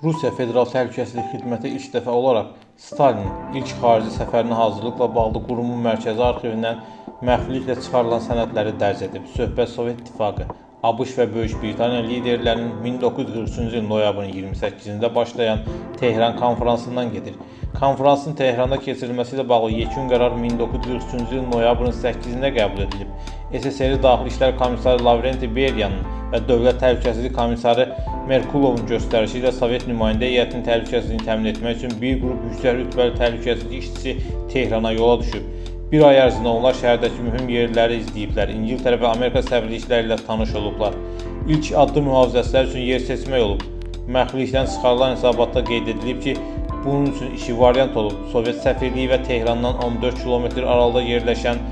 Rusiya Federal Təhlükəsizlik Xidməti ilk dəfə olaraq Stalinin ilk xarici səfərinə hazırlıqla bağlı qurumun mərkəzi arxivindən məxfiliklə çıxarılan sənədləri dərc edib. Söhbət Sovet İttifaqı, ABŞ və Böyük Britaniya liderlərinin 1943-cü ilin noyabrın 28-də başlayan Tehran konferansından gedir. Konferansın Tehranda keçirilməsi ilə bağlı yekun qərar 1943-cü ilin noyabrın 8-də qəbul edilib. SSR Daxili İşlər Komissarı Lavrenti Beryanın və Dövlət Təhlükəsizlik Komissarı Merkulovun göstərişi ilə Sovet nümayəndə heyətinin təhlükəsizliyini təmin etmək üçün bir qrup yüksək rütbəli təhlükəsizlik işçisi Tehrana yola düşüb. Bir ay ərzində onlar şəhərdəki mühüm yerləri izləyiblər, İngiltərə və Amerika səfirlikləri ilə tanış olublar. İlk addım mühafizəçilər üçün yer seçmək olub. Məxfilikdən çıxarılan hesabatda qeyd edilib ki, bunun üçün iki variant olub. Sovet səfirliyi və Tehrandan 14 kilometr aralıda yerləşən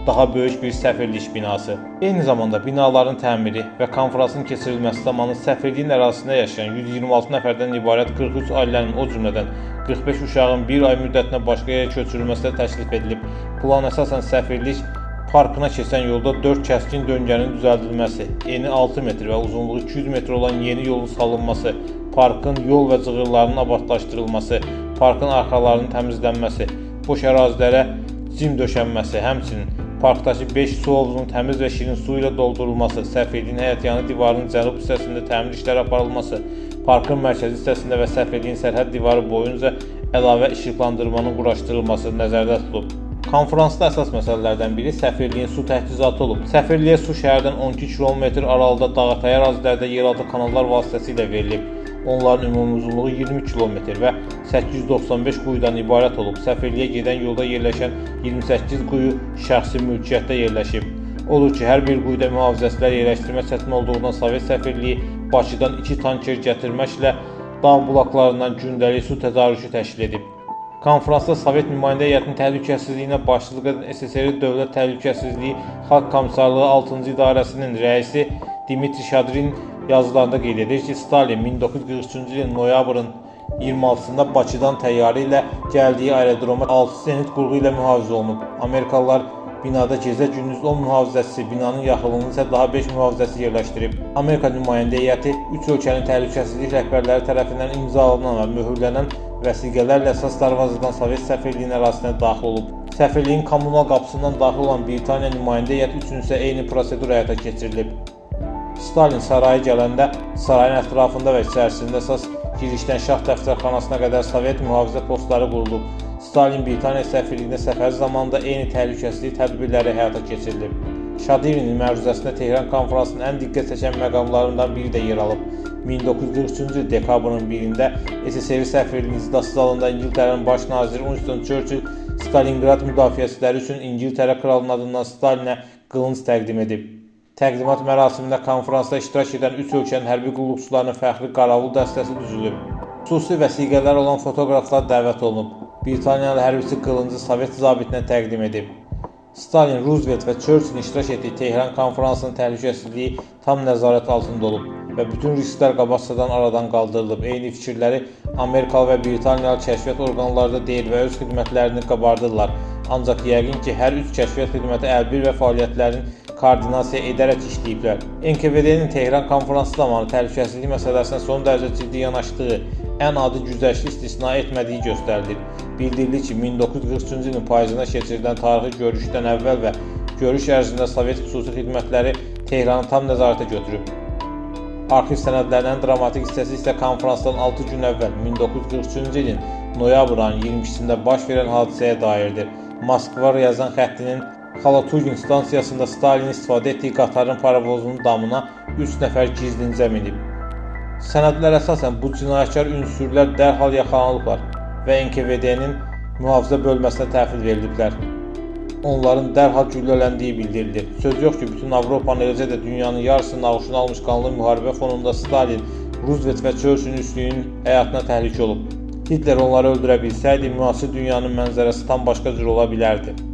daha böyük bir səfirlik binası. Eyni zamanda binaların təmiri və konferansın keçirilməsi zamanı səfirliyin ərazisində yaşayan 126 nəfərdən ibarət 43 ailənin, o cümlədən 45 uşağın bir ay müddətinə başqa yerə köçürülməsi də təklif edilib. Plan əsasən səfirlik parkına keçən yolda 4 kəskin döngənin düzəldilməsi, eni 6 metr və uzunluğu 200 metr olan yeni yolun salınması, parkın yol və cığırlarının abadlaşdırılması, parkın arxalarının təmizlənməsi, boş ərazilərə cim döşənməsi, həmçinin parkdakı 5 su hovuzunun təmiz və şirin su ilə doldurulması, səfirliyin həyətyanı divarının cənub hissəsində təmir işləri aparılması, parkın mərkəzi hissəsində və səfirliyin sərhəd divarı boyunca əlavə işıqlandırmanın quraşdırılması nəzərdə tutulub. Konferansda əsas məsələlərdən biri səfirliyin su təchizatı olub. Səfirliyə su şəhərdən 12 km aralıda dağətəyi ərazilərdə yeraltı kanallar vasitəsilə verilib. Onların ümumi uzunluğu 20 km və 895 quyudan ibarət olub. Səfirliyə gedən yolda yerləşən 28 quyu şəxsi mülkiyyətdə yerləşib. Odur ki, hər bir quyuda mühafizəçilər yerləşdirmək çətin olduğundan Sovet səfirliyi Bakıdan 2 tanker gətirməklə dağ bulaqlarından gündəlik su tədarükü təşkil edib. Konferansda Sovet nümayəndə heyətinin təhlükəsizliyinə başçılıq edən SSR Dövlət Təhlükəsizliyi Xalq Komissarlığı 6-cı İdarəsinin rəisi Dmitri Şadrin yazılarında qeyd edir ki, Stalin 1943-cü ilin noyabrın 26-sında Bakıdan təyyarə ilə gəldiyi aerodroma 6 zenit qurğu ilə mühafizə olunub. Amerikalılar binada gecə-gündüz 10 mühafizəçisi, binanın yaxınlığında isə daha 5 mühafizəçi yerləşdirib. Amerika nümayəndə heyəti 3 ölkənin təhlükəsizlik rəhbərləri tərəfindən imzalanan və möhürlənən vəsiqələrlə əsas darvazadan Sovet səfirliyinin ərazisinə daxil olub. Səfirliyin kommunal qapısından daxil olan Britaniya nümayəndə heyəti üçün isə eyni prosedur həyata keçirilib. Stalin saraya gələndə sarayın ətrafında və içərisində əsas girişdən şah dəftərxanasına qədər Sovet mühafizə postları qurulub. Stalin Britaniya səfirliyində səfər zamanında eyni təhlükəsizlik tədbirləri həyata keçirilib. Şadivinin məruzəsində Tehran konferansının ən diqqət çəkən məqamlarından biri də yer alıb. 1943-cü il dekabrın 1-də SSR səfirliyinin iclas zalında İngiltərənin baş naziri Winston Churchill Stalingrad müdafiəçiləri üçün İngiltərə kralının adından Stalinə qılınc təqdim edib. Təqdimat mərasimində konferansda iştirak edən 3 ölkənin hərbi qulluqçularının fəxri qaravul dəstəsi düzülüb. Xüsusi vəsiqələr olan fotoqraflar dəvət olunub. Britaniyalı hərbiçi qılıncı Sovet zabitinə təqdim edib. Stalin, Roosevelt və Churchill iştirak etdiyi Tehran konferansının təhlükəsizliyi tam nəzarət altında olub və bütün risklər qabaqcadan aradan qaldırılıb. Eyni fikirləri Amerikalı və Britaniyalı kəşfiyyat orqanları da deyir və öz xidmətlərini qabardırlar. Ancaq yəqin ki, hər üç kəşfiyyat xidməti əlbir və fəaliyyətlərin koordinasiya edərək işləyiblər. NKVD-nin Tehran konferansı zamanı təhlükəsizlik məsələsinə son dərəcə ciddi yanaşdığı, ən adi güzəştli istisna etmədiyi göstərilir. Bildirilir ki, 1943-cü ilin payızında keçirilən tarixi görüşdən əvvəl və görüş ərzində Sovet xüsusi xidmətləri Tehranı tam nəzarətə götürüb. Arxiv sənədlərinin ən dramatik hissəsi isə konferansdan 6 gün əvvəl 1943-cü ilin noyabr ayının 22-sində baş verən hadisəyə dairdir. Moskva-Ryazan xəttinin Xalatugin stansiyasında Stalin istifadə etdiyi qatarın paravozunun damına 3 nəfər gizlincə minib. Sənədlər əsasən bu cinayətkar ünsürlər dərhal yaxalanıblar və NKVD-nin mühafizə bölməsinə təhvil veriliblər. Onların dərhal güllələndiyi bildirilir. Söz yox ki, bütün Avropanın, eləcə də dünyanın yarısının ağuşuna almış qanlı müharibə fonunda Stalin, Roosevelt və Churchillin üstünlüyünün həyatına təhlükə olub. Hitler onları öldürə bilsəydi, müasir dünyanın mənzərəsi tam başqa cür ola bilərdi.